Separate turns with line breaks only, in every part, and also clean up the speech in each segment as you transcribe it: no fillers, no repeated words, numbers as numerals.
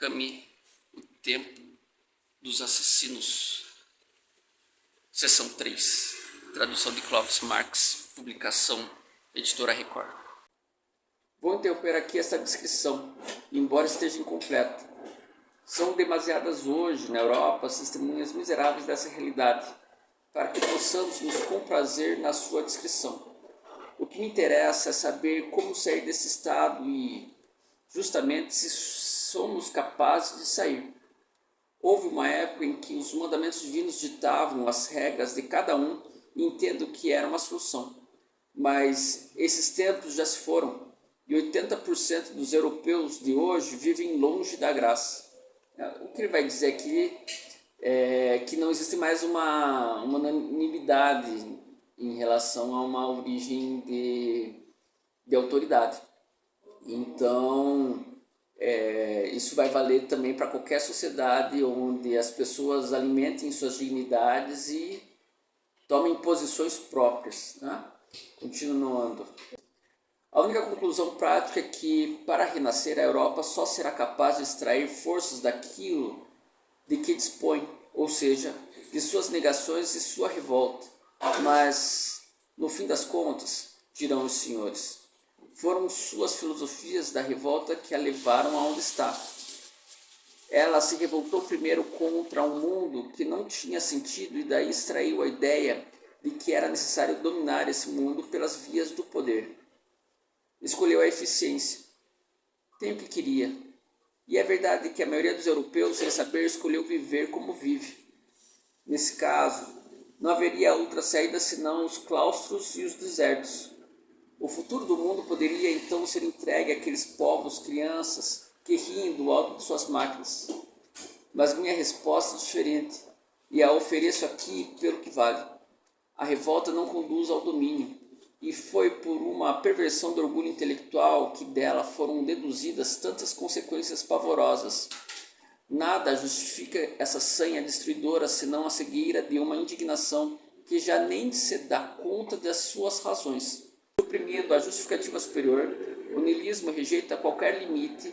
Camus, O Tempo dos Assassinos, Seção 3, tradução de Clovis Marx, publicação Editora Record. Vou interromper aqui essa descrição, embora esteja incompleta. São demasiadas hoje, na Europa, as testemunhas miseráveis dessa realidade, para que possamos nos comprazer na sua descrição. O que me interessa é saber como sair desse estado e, justamente, se somos capazes de sair. Houve uma época em que os mandamentos divinos ditavam as regras de cada um e entendo que era uma solução. Mas esses tempos já se foram e 80% dos europeus de hoje vivem longe da graça. O que ele vai dizer aqui é que não existe mais uma unanimidade em relação a uma origem de autoridade. Então, isso vai valer também para qualquer sociedade onde as pessoas alimentem suas dignidades e tomem posições próprias, né? Continuando. A única conclusão prática é que, para renascer, a Europa só será capaz de extrair forças daquilo de que dispõe, ou seja, de suas negações e sua revolta. Mas, no fim das contas, dirão os senhores, foram suas filosofias da revolta que a levaram aonde está. Ela se revoltou primeiro contra um mundo que não tinha sentido e daí extraiu a ideia de que era necessário dominar esse mundo pelas vias do poder. Escolheu a eficiência. Tem o que queria. E é verdade que a maioria dos europeus, sem saber, escolheu viver como vive. Nesse caso, não haveria outra saída senão os claustros e os desertos. O futuro do mundo poderia então ser entregue àqueles povos, crianças, que riem do alto de suas máquinas. Mas minha resposta é diferente, e a ofereço aqui pelo que vale. A revolta não conduz ao domínio, e foi por uma perversão do orgulho intelectual que dela foram deduzidas tantas consequências pavorosas. Nada justifica essa sanha destruidora senão a cegueira de uma indignação que já nem se dá conta das suas razões. Suprimindo a justificativa superior, o niilismo rejeita qualquer limite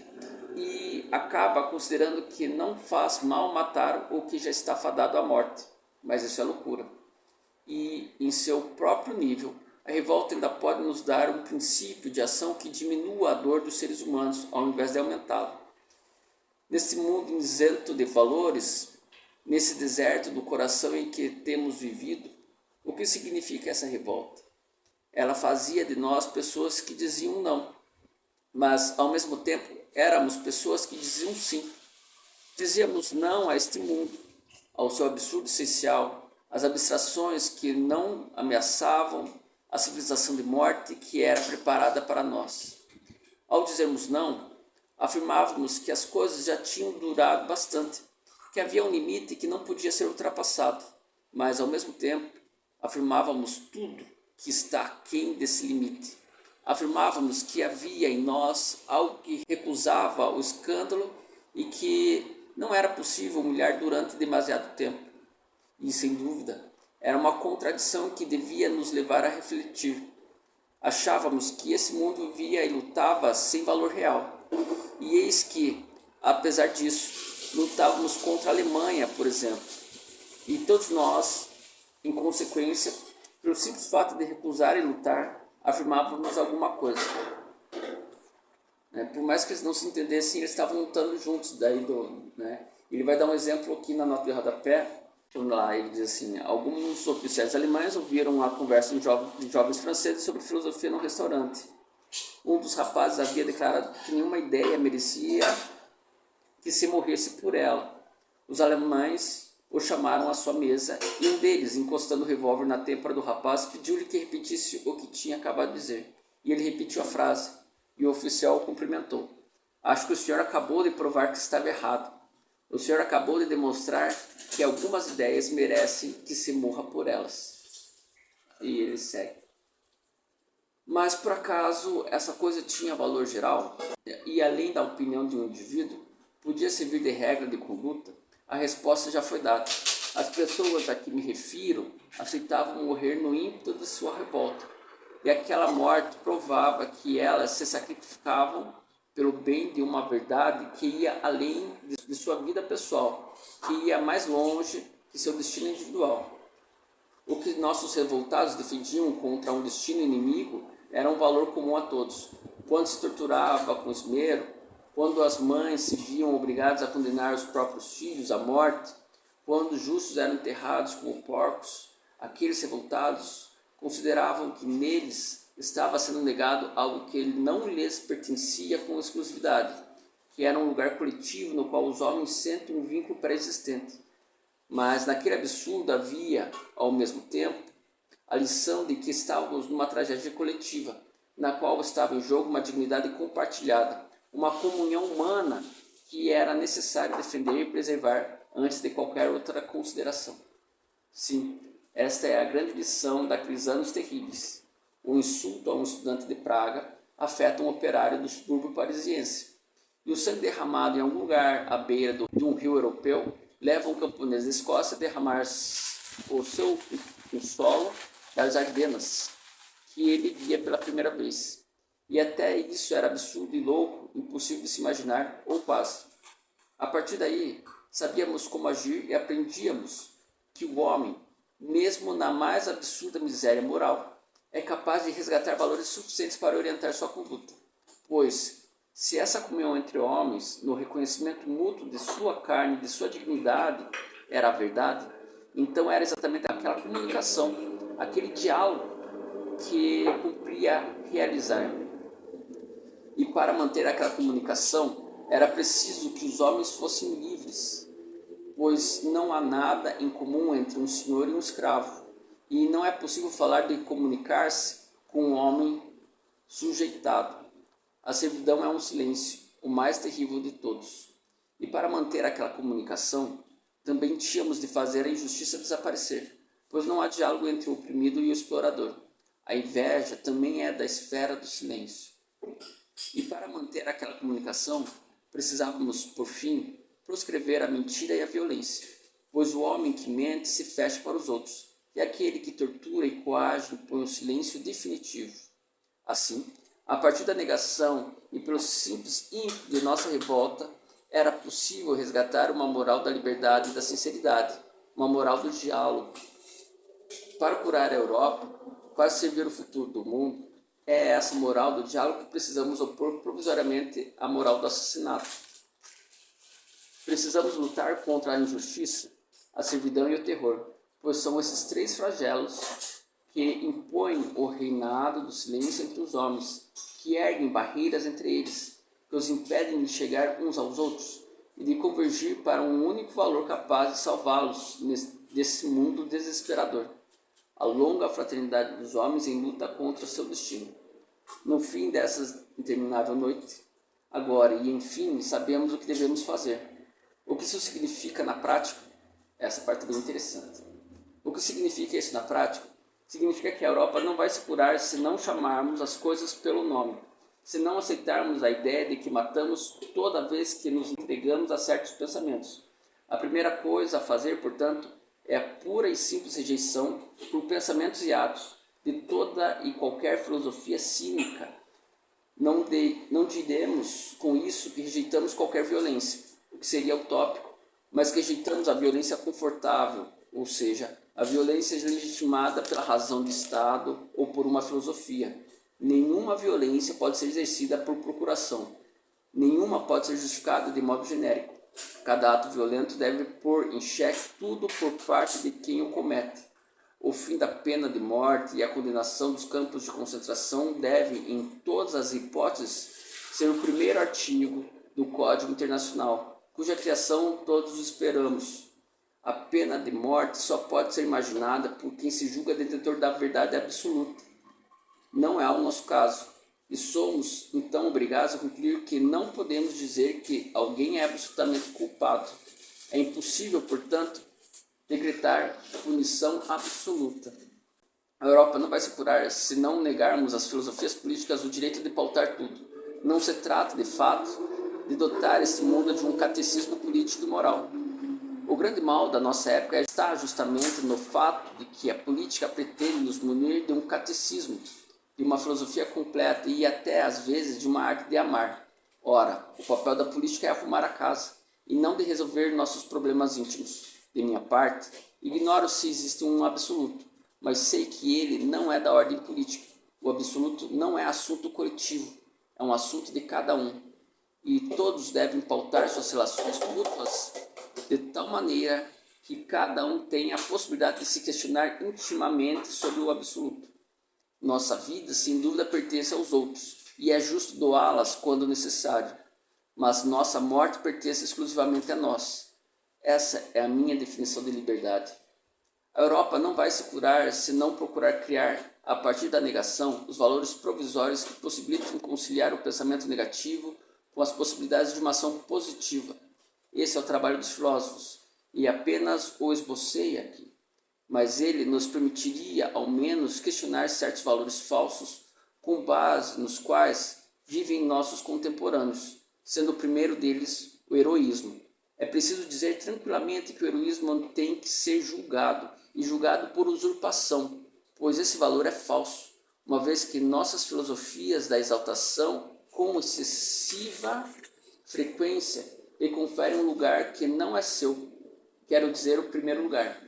e acaba considerando que não faz mal matar o que já está fadado à morte. Mas isso é loucura. E, em seu próprio nível, a revolta ainda pode nos dar um princípio de ação que diminua a dor dos seres humanos, ao invés de aumentá-la. Nesse mundo isento de valores, nesse deserto do coração em que temos vivido, o que significa essa revolta? Ela fazia de nós pessoas que diziam não, mas ao mesmo tempo éramos pessoas que diziam sim. Dizíamos não a este mundo, ao seu absurdo essencial, às abstrações que não ameaçavam a civilização de morte que era preparada para nós. Ao dizermos não, afirmávamos que as coisas já tinham durado bastante, que havia um limite que não podia ser ultrapassado, mas ao mesmo tempo afirmávamos tudo que está aquém desse limite. Afirmávamos que havia em nós algo que recusava o escândalo e que não era possível humilhar durante demasiado tempo. E, sem dúvida, era uma contradição que devia nos levar a refletir. Achávamos que esse mundo vivia e lutava sem valor real. E eis que, apesar disso, lutávamos contra a Alemanha, por exemplo. E todos nós, em consequência, pelo simples fato de recusar e lutar, afirmávamos alguma coisa. Por mais que eles não se entendessem, eles estavam lutando juntos. Ele vai dar um exemplo aqui na nota de rodapé. Lá ele diz assim: alguns oficiais alemães ouviram a conversa de jovens franceses sobre filosofia no restaurante. Um dos rapazes havia declarado que nenhuma ideia merecia que se morresse por ela. Os alemães o chamaram à sua mesa e um deles, encostando o revólver na têmpora do rapaz, pediu-lhe que repetisse o que tinha acabado de dizer. E ele repetiu a frase, e o oficial o cumprimentou. Acho que o senhor acabou de provar que estava errado. O senhor acabou de demonstrar que algumas ideias merecem que se morra por elas. E ele segue. Mas, por acaso, essa coisa tinha valor geral? E, além da opinião de um indivíduo, podia servir de regra de conduta? A resposta já foi dada. As pessoas a que me refiro aceitavam morrer no ímpeto de sua revolta. E aquela morte provava que elas se sacrificavam pelo bem de uma verdade que ia além de sua vida pessoal, que ia mais longe que seu destino individual. O que nossos revoltados defendiam contra um destino inimigo era um valor comum a todos. Quando se torturava com esmero, quando as mães se viam obrigadas a condenar os próprios filhos à morte, quando os justos eram enterrados como porcos, aqueles revoltados consideravam que neles estava sendo negado algo que não lhes pertencia com exclusividade, que era um lugar coletivo no qual os homens sentem um vínculo pré-existente. Mas naquele absurdo havia, ao mesmo tempo, a lição de que estávamos numa tragédia coletiva, na qual estava em jogo uma dignidade compartilhada, uma comunhão humana que era necessário defender e preservar antes de qualquer outra consideração. Sim, esta é a grande lição daqueles anos terríveis. O insulto a um estudante de Praga afeta um operário do subúrbio parisiense. E o sangue derramado em algum lugar à beira de um rio europeu leva um camponês da Escócia a derramar o seu solo das Ardenas, que ele via pela primeira vez. E até isso era absurdo e louco, impossível de se imaginar, ou quase. A partir daí, sabíamos como agir e aprendíamos que o homem, mesmo na mais absurda miséria moral, é capaz de resgatar valores suficientes para orientar sua conduta. Pois, se essa comunhão entre homens, no reconhecimento mútuo de sua carne e de sua dignidade, era a verdade, então era exatamente aquela comunicação, aquele diálogo que cumpria realizar. E para manter aquela comunicação, era preciso que os homens fossem livres, pois não há nada em comum entre um senhor e um escravo, e não é possível falar de comunicar-se com um homem sujeitado. A servidão é um silêncio, o mais terrível de todos. E para manter aquela comunicação, também tínhamos de fazer a injustiça desaparecer, pois não há diálogo entre o oprimido e o explorador. A inveja também é da esfera do silêncio. E para manter aquela comunicação, precisávamos, por fim, proscrever a mentira e a violência, pois o homem que mente se fecha para os outros, e aquele que tortura e coage impõe o silêncio definitivo. Assim, a partir da negação e pelo simples ímpeto de nossa revolta, era possível resgatar uma moral da liberdade e da sinceridade, uma moral do diálogo. Para curar a Europa, para servir o futuro do mundo, é essa moral do diálogo que precisamos opor provisoriamente à moral do assassinato. Precisamos lutar contra a injustiça, a servidão e o terror, pois são esses três flagelos que impõem o reinado do silêncio entre os homens, que erguem barreiras entre eles, que os impedem de chegar uns aos outros e de convergir para um único valor capaz de salvá-los desse mundo desesperador. A longa fraternidade dos homens em luta contra seu destino. No fim dessa interminável noite, agora e enfim, sabemos o que devemos fazer. O que isso significa na prática? Essa parte é bem interessante. O que significa isso na prática? Significa que a Europa não vai se curar se não chamarmos as coisas pelo nome, se não aceitarmos a ideia de que matamos toda vez que nos entregamos a certos pensamentos. A primeira coisa a fazer, portanto, é a pura e simples rejeição por pensamentos e atos de toda e qualquer filosofia cínica. Não diremos com isso que rejeitamos qualquer violência, o que seria utópico, mas que rejeitamos a violência confortável, ou seja, a violência legitimada pela razão de Estado ou por uma filosofia. Nenhuma violência pode ser exercida por procuração. Nenhuma pode ser justificada de modo genérico. Cada ato violento deve pôr em xeque tudo por parte de quem o comete. O fim da pena de morte e a condenação dos campos de concentração devem, em todas as hipóteses, ser o primeiro artigo do Código Internacional, cuja criação todos esperamos. A pena de morte só pode ser imaginada por quem se julga detentor da verdade absoluta. Não é o nosso caso, e somos então obrigados a concluir que não podemos dizer que alguém é absolutamente culpado. É impossível, portanto, decretar punição absoluta. A Europa não vai se curar se não negarmos às filosofias políticas o direito de pautar tudo. Não se trata, de fato, de dotar esse mundo de um catecismo político e moral. O grande mal da nossa época está justamente no fato de que a política pretende nos munir de um catecismo, de uma filosofia completa e até, às vezes, de uma arte de amar. Ora, o papel da política é arrumar a casa, e não de resolver nossos problemas íntimos. De minha parte, ignoro se existe um absoluto, mas sei que ele não é da ordem política. O absoluto não é assunto coletivo, é um assunto de cada um, e todos devem pautar suas relações mútuas de tal maneira que cada um tenha a possibilidade de se questionar intimamente sobre o absoluto. Nossa vida, sem dúvida, pertence aos outros, e é justo doá-las quando necessário, mas nossa morte pertence exclusivamente a nós. Essa é a minha definição de liberdade. A Europa não vai se curar se não procurar criar, a partir da negação, os valores provisórios que possibilitem conciliar o pensamento negativo com as possibilidades de uma ação positiva. Esse é o trabalho dos filósofos, e apenas o esbocei aqui. Mas ele nos permitiria, ao menos, questionar certos valores falsos com base nos quais vivem nossos contemporâneos, sendo o primeiro deles o heroísmo. É preciso dizer tranquilamente que o heroísmo tem que ser julgado, e julgado por usurpação, pois esse valor é falso, uma vez que nossas filosofias da exaltação com excessiva frequência lhe conferem um lugar que não é seu, quero dizer, o primeiro lugar.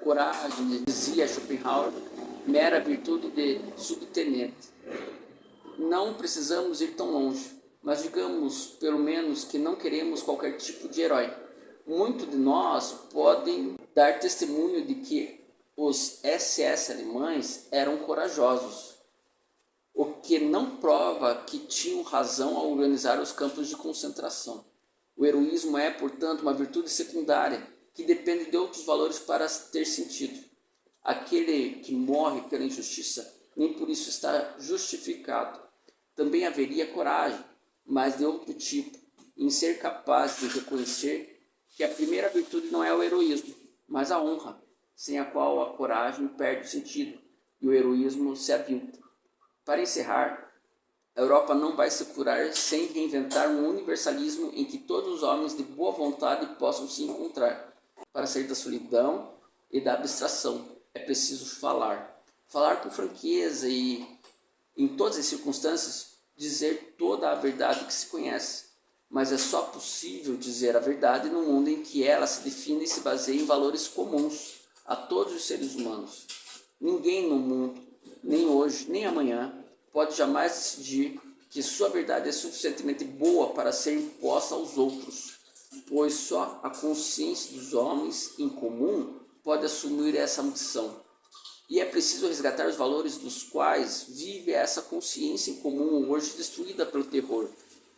Coragem, dizia Schopenhauer, mera virtude de subtenente. Não precisamos ir tão longe, mas digamos pelo menos que não queremos qualquer tipo de herói. Muitos de nós podem dar testemunho de que os SS alemães eram corajosos, o que não prova que tinham razão ao organizar os campos de concentração. O heroísmo é, portanto, uma virtude secundária, que depende de outros valores para ter sentido. Aquele que morre pela injustiça nem por isso está justificado. Também haveria coragem, mas de outro tipo, em ser capaz de reconhecer que a primeira virtude não é o heroísmo, mas a honra, sem a qual a coragem perde o sentido e o heroísmo se avilta. Para encerrar, a Europa não vai se curar sem reinventar um universalismo em que todos os homens de boa vontade possam se encontrar. Para sair da solidão e da abstração, é preciso falar. Falar com franqueza e, em todas as circunstâncias, dizer toda a verdade que se conhece. Mas é só possível dizer a verdade num mundo em que ela se define e se baseia em valores comuns a todos os seres humanos. Ninguém no mundo, nem hoje, nem amanhã, pode jamais decidir que sua verdade é suficientemente boa para ser imposta aos outros, pois só a consciência dos homens em comum pode assumir essa missão. E é preciso resgatar os valores dos quais vive essa consciência em comum hoje destruída pelo terror.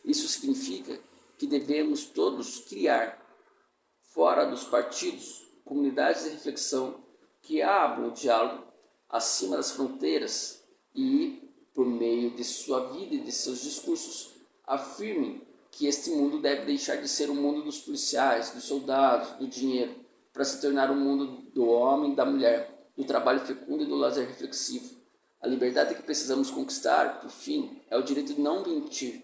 Isso significa que devemos todos criar, fora dos partidos, comunidades de reflexão que abram o diálogo acima das fronteiras e, por meio de sua vida e de seus discursos, afirmem que este mundo deve deixar de ser o mundo dos policiais, dos soldados, do dinheiro, para se tornar o mundo do homem e da mulher, do trabalho fecundo e do lazer reflexivo. A liberdade que precisamos conquistar, por fim, é o direito de não mentir.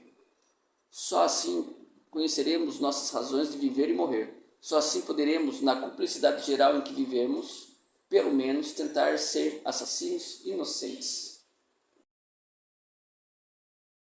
Só assim conheceremos nossas razões de viver e morrer. Só assim poderemos, na cumplicidade geral em que vivemos, pelo menos tentar ser assassinos inocentes.